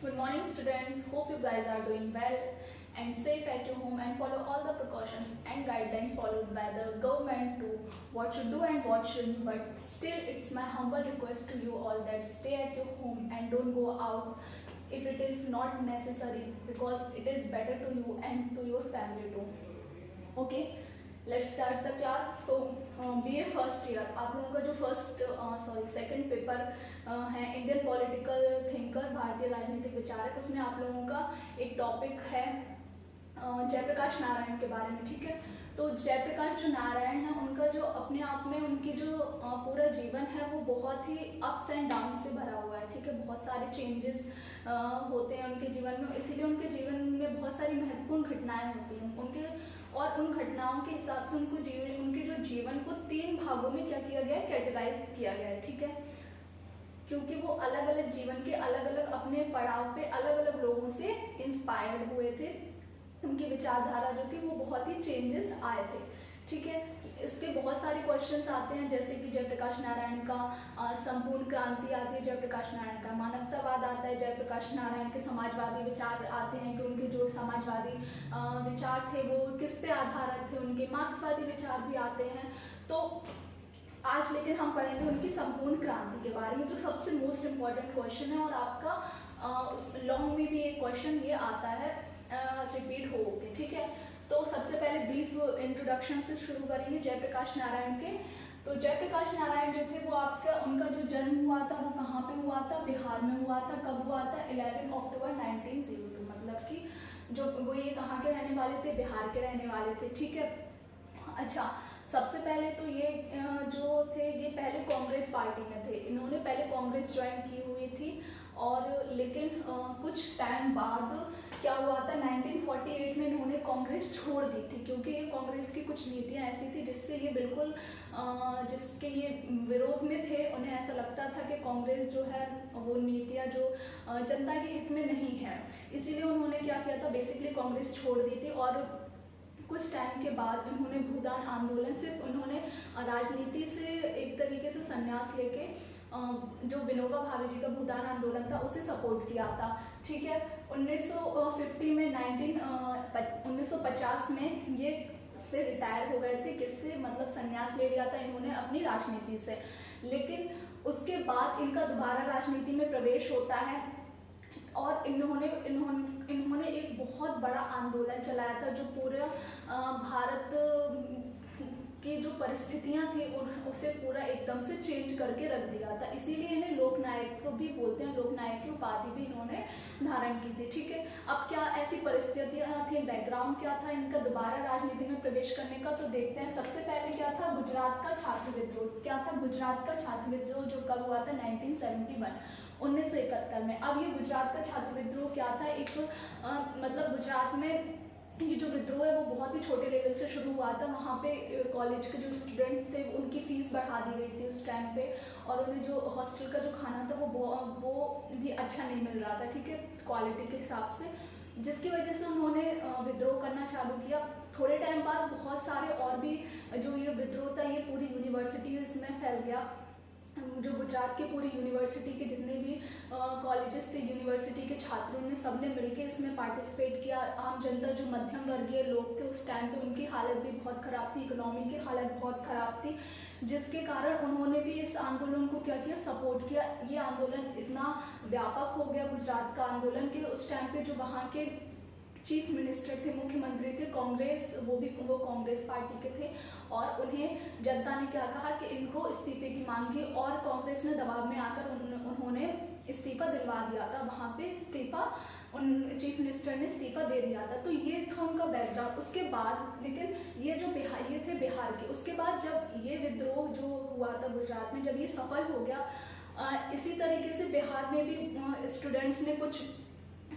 Good morning students, hope you guys are doing well and safe at your home and follow all the precautions and guidelines followed by the government to what should do and what shouldn't, but still it's my humble request to you all that stay at your home and don't go out if it is not necessary, because it is better to you and to your family too. Okay, let's start the class. So BA first year आप लोगों का जो second paper है Indian political thinker, भारतीय राजनीतिक विचारक, उसमें आप लोगों का एक टॉपिक है जयप्रकाश नारायण के बारे में। ठीक है, तो जयप्रकाश जो नारायण है उनका जो अपने आप में उनकी जो पूरा जीवन है वो बहुत ही अप्स एंड डाउन से भरा हुआ है। ठीक है, बहुत सारे चेंजेस होते हैं उनके जीवन में, इसीलिए उनके जीवन में बहुत सारी महत्वपूर्ण घटनाएं होती हैं उनके, और उन घटनाओं के हिसाब से उनके जो जीवन को 3 भागों में क्या किया गया है, कैटेगराइज किया गया है। ठीक है, क्योंकि वो अलग अलग जीवन के अलग अलग अपने पड़ाव पे अलग अलग लोगों से इंस्पायर्ड हुए थे, उनकी विचारधारा जो थी वो बहुत ही चेंजेस आए थे। ठीक है, इसके बहुत सारे क्वेश्चंस आते हैं, जैसे कि जयप्रकाश नारायण का संपूर्ण क्रांति आती है, जयप्रकाश नारायण का मानवतावाद आता है, जयप्रकाश नारायण के समाजवादी विचार आते हैं कि उनके जो समाजवादी विचार थे वो किस पे आधारित थे, उनके मार्क्सवादी विचार भी आते हैं। तो आज लेकिन हम पढ़ेंगे उनकी संपूर्ण क्रांति के बारे में, जो सबसे मोस्ट इम्पॉर्टेंट क्वेश्चन है, और आपका लॉन्ग में भी एक क्वेश्चन ये आता है रिपीट हो के। ठीक है, तो सबसे पहले ब्रीफ इंट्रोडक्शन से शुरू करेंगे जयप्रकाश नारायण के। तो जयप्रकाश नारायण जो थे वो आपका उनका जो जन्म हुआ था वो कहाँ पे हुआ था, बिहार में हुआ था। कब हुआ था? 11 अक्टूबर 1902, मतलब कि जो वो ये कहाँ के रहने वाले थे, बिहार के रहने वाले थे। ठीक है, अच्छा, सबसे पहले तो ये जो थे ये पहले कांग्रेस पार्टी में थे, इन्होंने पहले कांग्रेस ज्वाइन की हुई थी, और लेकिन कुछ टाइम बाद क्या हुआ था, 1948 में इन्होंने कांग्रेस छोड़ दी थी, क्योंकि ये कांग्रेस की कुछ नीतियां ऐसी थी जिससे ये बिल्कुल जिसके ये विरोध में थे। उन्हें ऐसा लगता था कि कांग्रेस जो है वो नीतियां जो जनता के हित में नहीं है, इसीलिए उन्होंने क्या किया था, बेसिकली कांग्रेस छोड़ दी थी। और कुछ टाइम के बाद इन्होंने भूदान आंदोलन, सिर्फ उन्होंने राजनीति से एक तरीके से संन्यास लेके जो विनोबा भावे जी का भूदान आंदोलन था उसे सपोर्ट किया था। ठीक है, 1950 में 1950 में ये से रिटायर हो गए थे, किससे, मतलब संन्यास ले लिया था इन्होंने अपनी राजनीति से। लेकिन उसके बाद इनका दोबारा राजनीति में प्रवेश होता है, और इन्होंने एक बहुत बड़ा आंदोलन चलाया था जो पूरा भारत की जो परिस्थितियां थी उसे पूरा एकदम से चेंज करके रख दिया था, इसीलिए इन्हें लोकनायक भी बोलते हैं, लोकनायक की उपाधि भी इन्होंने धारण की थी। ठीक है, अब क्या ऐसी परिस्थितियां थी, बैकग्राउंड क्या था इनका दोबारा राजनीति में प्रवेश करने का, तो देखते हैं। सबसे पहले क्या था, गुजरात का छात्र विद्रोह। क्या था? गुजरात का छात्र विद्रोह, जो कब हुआ था, 1971 में। अब ये गुजरात का छात्र विद्रोह क्या था, एक मतलब गुजरात में ये जो विद्रोह है वो बहुत ही छोटे लेवल से शुरू हुआ था। वहाँ पे कॉलेज के जो स्टूडेंट्स थे उनकी फीस बढ़ा दी गई थी उस टाइम पे, और उन्हें जो हॉस्टल का जो खाना था वो भी अच्छा नहीं मिल रहा था। ठीक है, क्वालिटी के हिसाब से, जिसकी वजह से उन्होंने विद्रोह करना चालू किया। थोड़े टाइम बाद बहुत सारे और भी जो ये विद्रोह था ये पूरी यूनिवर्सिटी इसमें फैल गया। जो गुजरात के पूरी यूनिवर्सिटी के जितने भी कॉलेजेस थे, यूनिवर्सिटी के छात्रों ने सबने मिलकर इसमें पार्टिसिपेट किया। आम जनता, जो मध्यम वर्गीय लोग थे उस टाइम पे, उनकी हालत भी बहुत ख़राब थी, इकोनॉमी की हालत बहुत ख़राब थी, जिसके कारण उन्होंने भी इस आंदोलन को क्या किया, सपोर्ट किया। ये आंदोलन इतना व्यापक हो गया गुजरात का आंदोलन के उस टाइम पे जो वहाँ के चीफ मिनिस्टर थे, मुख्यमंत्री थे, कांग्रेस, वो कांग्रेस पार्टी के थे, और उन्हें जनता ने क्या कहा कि इनको इस्तीफे की मांग की, और कांग्रेस ने दबाव में आकर उन्होंने इस्तीफा दिलवा दिया था। वहाँ पे इस्तीफा चीफ मिनिस्टर ने इस्तीफा दे दिया था। तो ये था उनका बैकग्राउंड। उसके बाद लेकिन ये जो ये थे बिहार के, उसके बाद जब ये विद्रोह जो हुआ था गुजरात में, जब ये सफल हो गया, इसी तरीके से बिहार में भी स्टूडेंट्स ने कुछ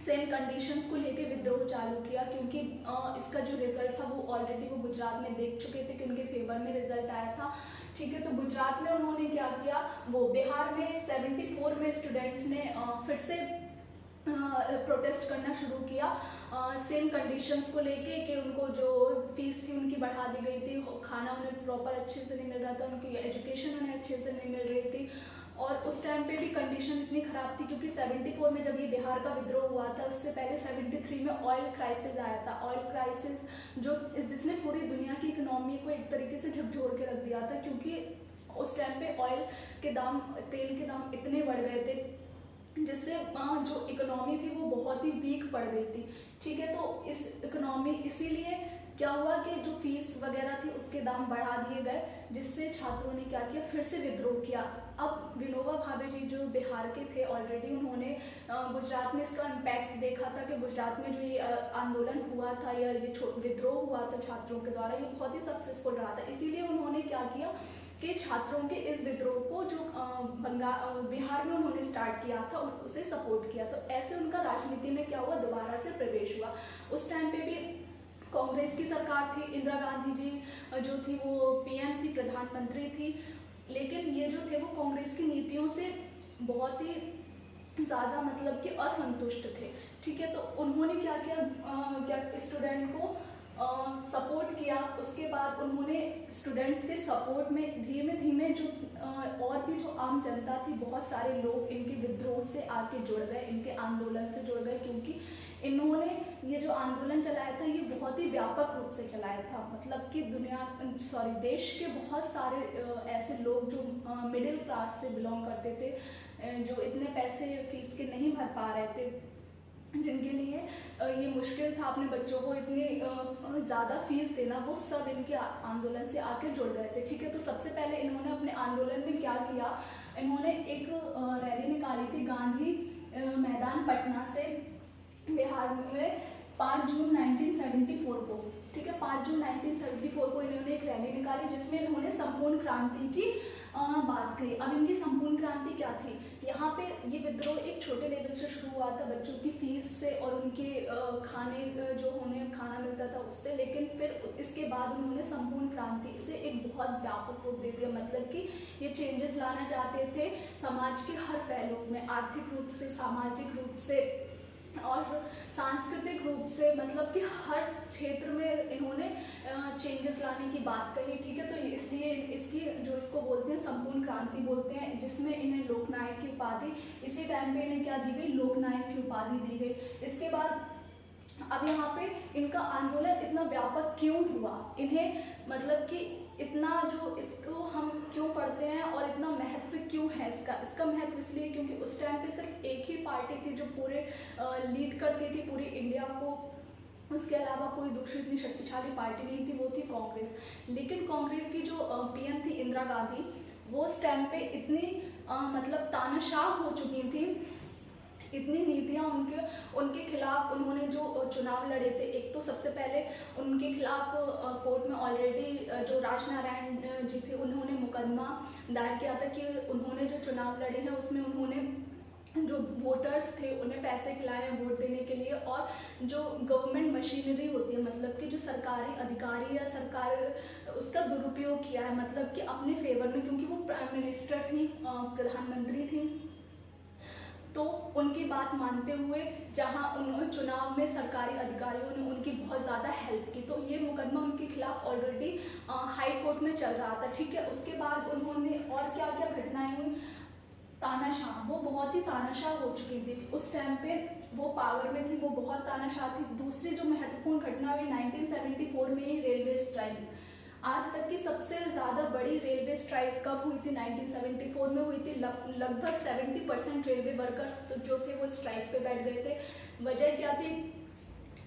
सेम कंडीशंस को लेके विद्रोह चालू किया, क्योंकि इसका जो रिजल्ट था वो ऑलरेडी वो गुजरात में देख चुके थे कि उनके फेवर में रिजल्ट आया था। ठीक है, तो गुजरात में उन्होंने क्या किया, वो बिहार में 74 में स्टूडेंट्स ने फिर से प्रोटेस्ट करना शुरू किया सेम कंडीशंस को लेके, कि उनको जो फीस थी उनकी बढ़ा दी गई थी, खाना उन्हें प्रॉपर अच्छे से नहीं मिल रहा था, उनकी एजुकेशन उन्हें अच्छे से नहीं मिल रही थी, और उस टाइम पे भी कंडीशन इतनी ख़राब थी क्योंकि 74 में जब ये बिहार का विद्रोह हुआ था उससे पहले 73 में ऑयल क्राइसिस आया था। ऑयल क्राइसिस जिसने पूरी दुनिया की इकोनॉमी को एक तरीके से झकझोर के रख दिया था, क्योंकि उस टाइम पे ऑयल के दाम, तेल के दाम इतने बढ़ गए थे जिससे जो इकोनॉमी थी वो बहुत ही वीक पड़ गई थी। ठीक है, तो इस इकोनॉमी इसीलिए क्या हुआ कि जो फीस वगैरह थी उसके दाम बढ़ा दिए गए, जिससे छात्रों ने क्या किया, फिर से विद्रोह किया। अब विनोबा भावे जी जो बिहार के थे ऑलरेडी, उन्होंने गुजरात में इसका इम्पैक्ट देखा था कि गुजरात में जो ये आंदोलन हुआ था या ये विद्रोह हुआ था छात्रों के द्वारा, ये बहुत ही सक्सेसफुल रहा था। इसीलिए उन्होंने क्या किया कि छात्रों के इस विद्रोह को जो बिहार में उन्होंने स्टार्ट किया था उसे सपोर्ट किया। तो ऐसे उनका राजनीति में क्या हुआ, दोबारा से प्रवेश हुआ। उस टाइम पे भी कांग्रेस की सरकार थी, इंदिरा गांधी जी जो थी वो पीएम थी, प्रधानमंत्री थी, लेकिन ये जो थे वो कांग्रेस की नीतियों से बहुत ही ज़्यादा मतलब कि असंतुष्ट थे। ठीक है, तो उन्होंने क्या किया, स्टूडेंट को सपोर्ट किया। उसके बाद उन्होंने स्टूडेंट्स के सपोर्ट में धीमे धीमे जो और भी जो आम जनता थी, बहुत सारे लोग इनके विद्रोह से आके जुड़ गए, इनके आंदोलन से जुड़ गए, क्योंकि इन्होंने ये जो आंदोलन चलाया था ये बहुत ही व्यापक रूप से चलाया था। मतलब कि देश के बहुत सारे ऐसे लोग जो मिडिल क्लास से बिलोंग करते थे, जो इतने पैसे फीस के नहीं भर पा रहे थे, जिनके लिए ये मुश्किल था अपने बच्चों को इतनी ज़्यादा फीस देना, वो सब इनके आंदोलन से आके जुड़ गए थे। ठीक है, तो सबसे पहले इन्होंने अपने आंदोलन में क्या किया, इन्होंने एक रैली निकाली थी गांधी मैदान पटना से बिहार में 5 जून 1974 को। ठीक है, 5 जून 1974 को इन्होंने एक रैली निकाली जिसमें इन्होंने संपूर्ण क्रांति की बात कही। अब इनकी संपूर्ण क्रांति क्या थी, यहाँ पे ये विद्रोह एक छोटे लेवल से शुरू हुआ था, बच्चों की फीस से और उनके खाने जो उन्हें खाना मिलता था उससे, लेकिन फिर इसके बाद उन्होंने संपूर्ण क्रांति से एक बहुत व्यापक रूप दे दिया। मतलब कि ये चेंजेस लाना चाहते थे समाज के हर पहलू में, आर्थिक रूप से, सामाजिक रूप से और सांस्कृतिक रूप से, मतलब कि हर क्षेत्र में इन्होंने चेंजेस लाने की बात कही। ठीक है, तो इसलिए इसको बोलते हैं संपूर्ण क्रांति बोलते हैं, जिसमें इन्हें लोकनायक की उपाधि इसी टाइम पे इन्हें क्या दी गई, लोकनायक की उपाधि दी गई। इसके बाद अब यहाँ पे इनका आंदोलन इतना व्यापक क्यों हुआ, इन्हें मतलब कि इतना जो इसको हम क्यों पढ़ते हैं और इतना महत्व क्यों है इसका महत्व इसलिए क्योंकि उस टाइम पे सिर्फ एक ही पार्टी थी जो पूरे लीड करती थी पूरी इंडिया को, उसके अलावा कोई दूसरी इतनी शक्तिशाली पार्टी नहीं थी, वो थी कांग्रेस। लेकिन कांग्रेस की जो पीएम थी इंदिरा गांधी, वो उस टाइम पे इतनी मतलब तानाशाह हो चुकी थी, इतनी नीतियाँ उनके खिलाफ उन्होंने जो चुनाव लड़े थे, एक तो सबसे पहले उनके खिलाफ कोर्ट में ऑलरेडी जो राजनारायण जी थे उन्होंने मुकदमा दायर किया था कि उन्होंने जो चुनाव लड़े हैं उसमें उन्होंने जो वोटर्स थे उन्हें पैसे खिलाए हैं वोट देने के लिए, और जो गवर्नमेंट मशीनरी होती है, मतलब कि जो सरकारी अधिकारी या सरकार उसका दुरुपयोग किया है, मतलब कि अपने फेवर में, क्योंकि वो प्राइम मिनिस्टर थी, प्रधानमंत्री थी, तो उनकी बात मानते हुए जहां उन्होंने चुनाव में सरकारी अधिकारियों ने उनकी बहुत ज़्यादा हेल्प की, तो ये मुकदमा उनके खिलाफ ऑलरेडी हाई कोर्ट में चल रहा था। ठीक है, उसके बाद उन्होंने और क्या क्या घटनाएं हुई, तानाशाह, वो बहुत ही तानाशाह हो चुकी थी उस टाइम पे, वो पावर में थी, वो बहुत तानाशाह थी। दूसरी जो महत्वपूर्ण घटना हुई 1974 में ही रेलवे स्ट्राइक, आज तक की सबसे ज़्यादा बड़ी रेलवे स्ट्राइक कब हुई थी, 1974 में हुई थी। लगभग 70% रेलवे वर्कर्स तो जो थे वो स्ट्राइक पे बैठ गए थे। वजह क्या थी,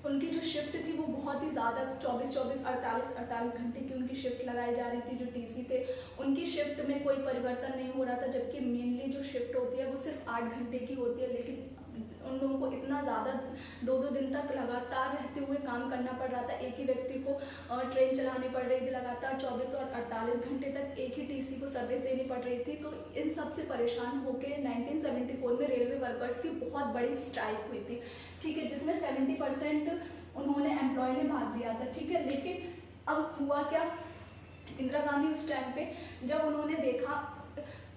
उनकी जो शिफ्ट थी वो बहुत ही ज़्यादा 24-24, 48-48 घंटे की उनकी शिफ्ट लगाई जा रही थी। जो टीसी थे उनकी शिफ्ट में कोई परिवर्तन नहीं हो रहा था, जबकि मेनली जो शिफ्ट होती है वो सिर्फ 8 घंटे की होती है, लेकिन उन लोगों को इतना ज़्यादा 2-2 दिन तक लगातार रहते हुए काम करना पड़ रहा था। एक ही व्यक्ति को ट्रेन चलानी पड़ रही थी लगातार 24 और 48 घंटे तक, एक ही टीसी को सर्विस देनी पड़ रही थी। तो इन सब से परेशान होकर 1974 में रेलवे वर्कर्स की बहुत बड़ी स्ट्राइक हुई थी। ठीक है, जिसमें 70% उन्होंने एम्प्लॉय ने भाग लिया था। ठीक है, लेकिन अब हुआ क्या, इंदिरा गांधी उस टाइम पे जब उन्होंने देखा,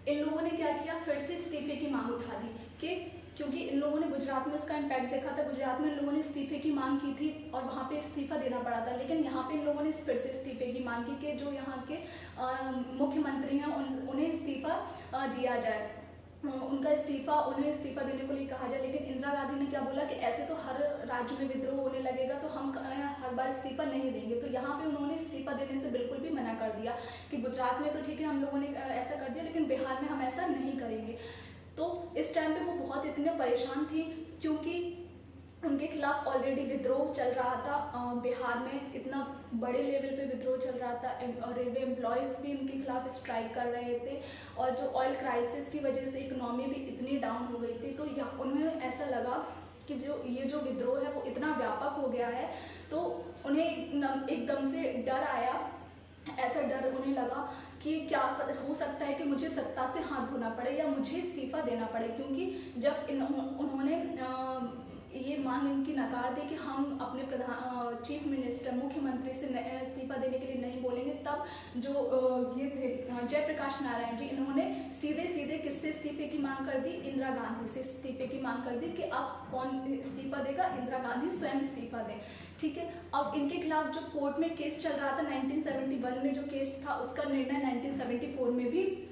इन लोगों ने क्या किया, फिर से इस्तीफे की मांग उठा दी कि क्योंकि इन लोगों ने गुजरात में उसका इम्पैक्ट देखा था, गुजरात में इन लोगों ने इस्तीफे की मांग की थी और वहाँ पे इस्तीफा देना पड़ा था, लेकिन यहाँ पे इन लोगों ने फिर से इस्तीफे की मांग की कि जो यहाँ के मुख्यमंत्री हैं उन्हें इस्तीफा दिया जाए। उनका इस्तीफा, उन्हें इस्तीफा देने को लिए कहा जाए। लेकिन इंदिरा गांधी ने क्या बोला कि ऐसे तो हर राज्य में विद्रोह होने लगेगा तो हम हर बार इस्तीफा नहीं देंगे। तो यहाँ पे उन्होंने इस्तीफा देने से बिल्कुल भी मना कर दिया कि गुजरात में तो ठीक है हम लोगों ने ऐसा कर दिया, लेकिन बिहार में हम ऐसा नहीं करेंगे। तो इस टाइम पे वो बहुत इतने परेशान थी क्योंकि उनके खिलाफ ऑलरेडी विद्रोह चल रहा था। बिहार में इतना बड़े लेवल पे विद्रोह चल रहा था और रेलवे एम्प्लॉयज़ भी उनके खिलाफ स्ट्राइक कर रहे थे और जो ऑयल क्राइसिस की वजह से इकोनॉमी भी इतनी डाउन हो गई थी। तो उन्हें ऐसा लगा कि ये जो विद्रोह है वो इतना व्यापक हो गया है, तो उन्हें एकदम से डर आया। ऐसा डर उन्हें लगा कि क्या हो सकता है कि मुझे सत्ता से हाथ धोना पड़े या मुझे इस्तीफा देना पड़े, क्योंकि जब उन्होंने ये मांग इनकी नकार दी कि हम अपने चीफ मिनिस्टर मुख्यमंत्री से इस्तीफा देने के लिए नहीं बोलेंगे, तब जो ये थे जयप्रकाश नारायण जी, इन्होंने सीधे सीधे किससे इस्तीफे की मांग कर दी? इंदिरा गांधी से इस्तीफे की मांग कर दी कि अब कौन इस्तीफा देगा? इंदिरा गांधी स्वयं इस्तीफा दें। ठीक है, अब इनके खिलाफ जो कोर्ट में केस चल रहा था 1971 में जो केस था उसका निर्णय 1974 में भी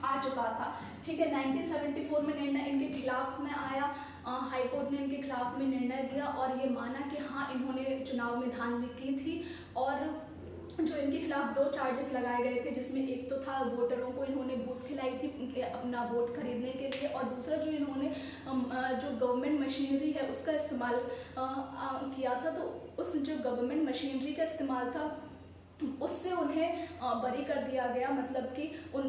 आ चुका था। ठीक है, 1974 में निर्णय इनके खिलाफ में आया, हाई कोर्ट ने इनके खिलाफ में निर्णय दिया और ये माना कि हाँ इन्होंने चुनाव में धांधली की थी। और जो इनके खिलाफ 2 चार्जेस लगाए गए थे, जिसमें एक तो था वोटरों को इन्होंने घूस खिलाई थी अपना वोट खरीदने के लिए, और दूसरा जो इन्होंने जो गवर्नमेंट मशीनरी है उसका इस्तेमाल किया था। तो उस जो गवर्नमेंट मशीनरी का इस्तेमाल था उससे उन्हें बरी कर दिया गया। मतलब कि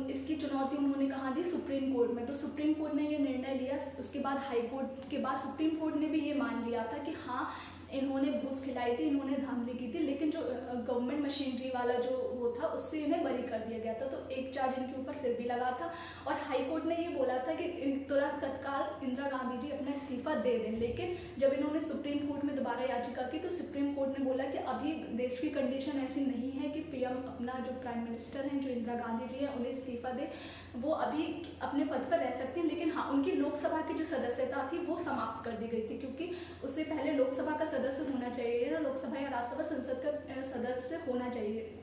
इसकी चुनौती उन्होंने कहाँ दी? सुप्रीम कोर्ट में। तो सुप्रीम कोर्ट ने ये निर्णय लिया, उसके बाद हाई कोर्ट के बाद सुप्रीम कोर्ट ने भी ये मान लिया था कि हाँ इन्होंने घूस खिलाई थी, इन्होंने धांधली की थी, लेकिन जो गवर्नमेंट मशीनरी वाला जो वो था उससे इन्हें बरी कर दिया गया था। तो एक चार्ज इनके ऊपर फिर भी लगा था और हाई कोर्ट ने ये बोला था कि तुरंत तत्काल इंदिरा गांधी जी अपना इस्तीफा दे दें। लेकिन जब इन्होंने सुप्रीम कोर्ट में दोबारा याचिका की तो सुप्रीम कोर्ट ने बोला कि अभी देश की कंडीशन ऐसी नहीं है कि पीएम अपना जो प्राइम मिनिस्टर हैं जो इंदिरा गांधी जी हैं उन्हें इस्तीफा दे, वो अभी अपने पद पर रह सकती हैं। लेकिन हाँ उनकी लोकसभा की जो सदस्यता थी वो समाप्त कर दी गई थी, क्योंकि उससे पहले लोकसभा का सदस्य होना चाहिए ना, लोकसभा या राज्यसभा संसद का सदस्य होना चाहिए।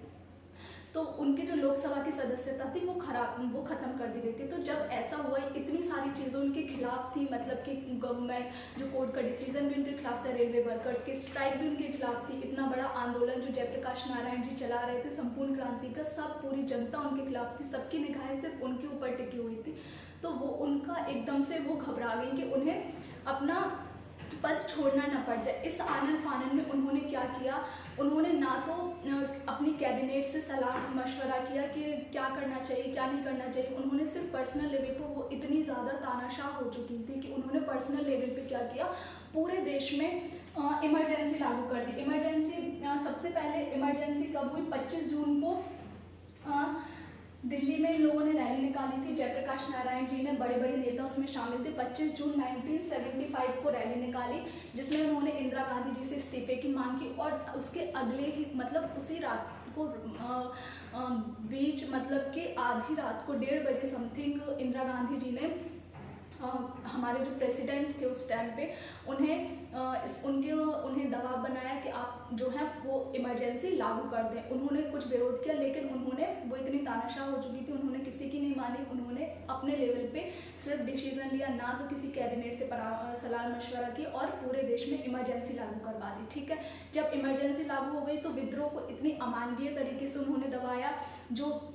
तो उनकी जो लोकसभा की सदस्यता थी वो खत्म कर दी गई थी। तो जब ऐसा हुआ इतनी सारी चीज़ें उनके खिलाफ थी, मतलब कि गवर्नमेंट जो कोर्ट का डिसीजन भी उनके खिलाफ था, रेलवे वर्कर्स की स्ट्राइक भी उनके खिलाफ थी, इतना बड़ा आंदोलन जो जयप्रकाश नारायण जी चला रहे थे संपूर्ण क्रांति का, सब पूरी जनता उनके खिलाफ थी, सबकी निगाहें सिर्फ उनके ऊपर टिकी हुई थी। तो वो उनका एकदम से वो घबरा गई कि उन्हें अपना पद छोड़ना न पड़ जाए। इस आनन फानन में उन्होंने क्या किया, उन्होंने ना तो अपनी कैबिनेट से सलाह मशवरा किया कि क्या करना चाहिए क्या नहीं करना चाहिए, उन्होंने सिर्फ पर्सनल लेवल पर, वो इतनी ज़्यादा तानाशाह हो चुकी थी कि उन्होंने पर्सनल लेवल पे क्या किया, पूरे देश में इमरजेंसी लागू कर दी। इमरजेंसी सबसे पहले इमरजेंसी कब हुई? 25 जून को दिल्ली में इन लोगों ने रैली निकाली थी, जयप्रकाश नारायण जी ने, बड़े बड़े नेता उसमें शामिल थे। 25 जून 1975 को रैली निकाली जिसमें उन्होंने इंदिरा गांधी जी से इस्तीफे की मांग की और उसके अगले ही मतलब उसी रात को बीच मतलब कि आधी रात को 1:30 बजे समथिंग इंदिरा गांधी जी ने हमारे जो प्रेसिडेंट थे उस टाइम पे उन्हें दबाव बनाया कि आप जो है वो इमरजेंसी लागू कर दें। उन्होंने कुछ विरोध किया लेकिन वो इतनी तानाशाह हो चुकी थी, उन्होंने किसी की नहीं मानी। उन्होंने अपने लेवल पे सिर्फ डिसीजन लिया, ना तो किसी कैबिनेट से सलाह मशवरा की, और पूरे देश में इमरजेंसी लागू करवा दी। ठीक है, जब इमरजेंसी लागू हो गई तो विद्रोह को इतनी अमानवीय तरीके से उन्होंने दबाया, जो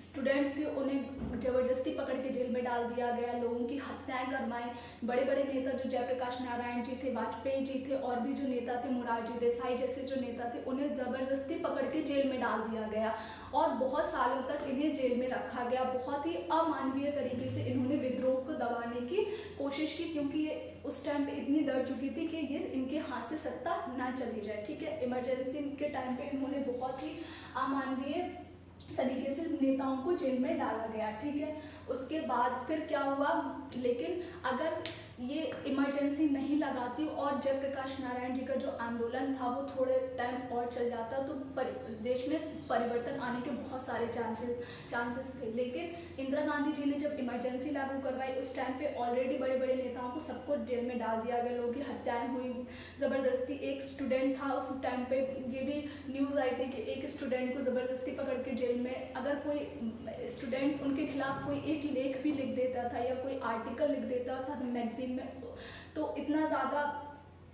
स्टूडेंट्स थे उन्हें ज़बरदस्ती पकड़ के जेल में डाल दिया गया, लोगों की हत्याएं करवाई। बड़े बड़े नेता जो जयप्रकाश नारायण जी थे, वाजपेयी जी थे, और भी जो नेता थे मोरारजी देसाई जैसे जो नेता थे, उन्हें ज़बरदस्ती पकड़ के जेल में डाल दिया गया और बहुत सालों तक इन्हें जेल में रखा गया। बहुत ही अमानवीय तरीके से इन्होंने विद्रोह को दबाने की कोशिश की, क्योंकि ये उस टाइम पे इतनी डर चुकी थी कि ये इनके हाथ से सत्ता ना चली जाए। ठीक है, इमरजेंसी के टाइम पे इन्होंने बहुत ही अमानवीय तरीके से नेताओं को जेल में डाला गया। ठीक है, उसके बाद फिर क्या हुआ, लेकिन अगर ये इमरजेंसी नहीं लगाती और जयप्रकाश नारायण जी का जो आंदोलन था वो थोड़े टाइम और चल जाता तो देश में परिवर्तन आने के बहुत सारे चांसेस थे। लेकिन इंदिरा गांधी जी ने जब इमरजेंसी लागू करवाई उस टाइम पे ऑलरेडी बड़े बड़े नेताओं को सबको सबको जेल में डाल दिया गया, लोगों की हत्याएं हुई ज़बरदस्ती। एक स्टूडेंट था उस टाइम पे, ये भी न्यूज़ आई थी कि एक स्टूडेंट को ज़बरदस्ती पकड़ के जेल में, अगर कोई स्टूडेंट्स उनके खिलाफ कोई एक लेख भी लिख देता था या कोई आर्टिकल लिख देता था मैगजीन में, तो इतना ज़्यादा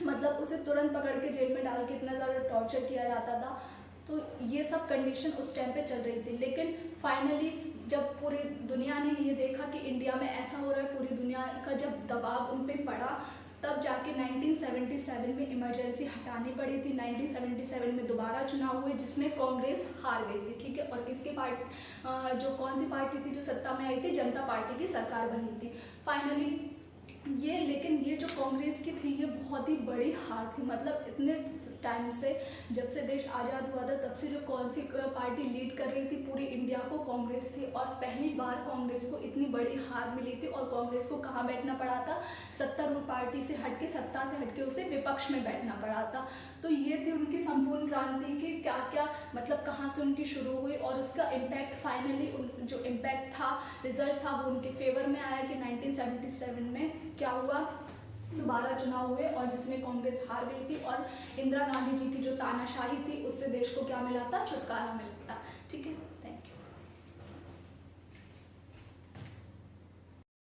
मतलब उसे तुरंत पकड़ के जेल में डाल के इतना ज़्यादा टॉर्चर किया जाता था। तो ये सब कंडीशन उस टाइम पे चल रही थी। लेकिन फाइनली जब पूरी दुनिया ने ये देखा कि इंडिया में ऐसा हो रहा है, पूरी दुनिया का जब दबाव उन पर पड़ा, तब जाके 1977 में इमरजेंसी हटानी पड़ी थी। 1977 में दोबारा चुनाव हुए जिसमें कांग्रेस हार गई थी, ठीक है। और किसकी पार्टी, जो कौन सी पार्टी थी जो सत्ता में आई थी, जनता पार्टी की सरकार बनी थी फाइनली ये। लेकिन ये जो कांग्रेस की थी ये बहुत ही बड़ी हार थी, मतलब इतने टाइम से, जब से देश आज़ाद हुआ था तब से जो कौन सी पार्टी लीड कर रही थी पूरी इंडिया को, कांग्रेस थी। और पहली बार कांग्रेस को इतनी बड़ी हार मिली थी। और कांग्रेस को कहाँ बैठना पड़ा था, सत्तारूढ़ पार्टी से हटके, सत्ता से हटके उसे विपक्ष में बैठना पड़ा था। तो ये थी उनकी संपूर्ण क्रांति की क्या क्या मतलब कहाँ से उनकी शुरू हुई और उसका इम्पैक्ट फाइनली जो इम्पैक्ट था, रिजल्ट था, वो उनके फेवर में आया कि 1977 में क्या हुआ, दोबारा चुनाव हुए और जिसमें कांग्रेस हार गई थी। और इंदिरा गांधी जी की जो तानाशाही थी उससे देश को क्या मिला था, छुटकारा मिला था, ठीक है।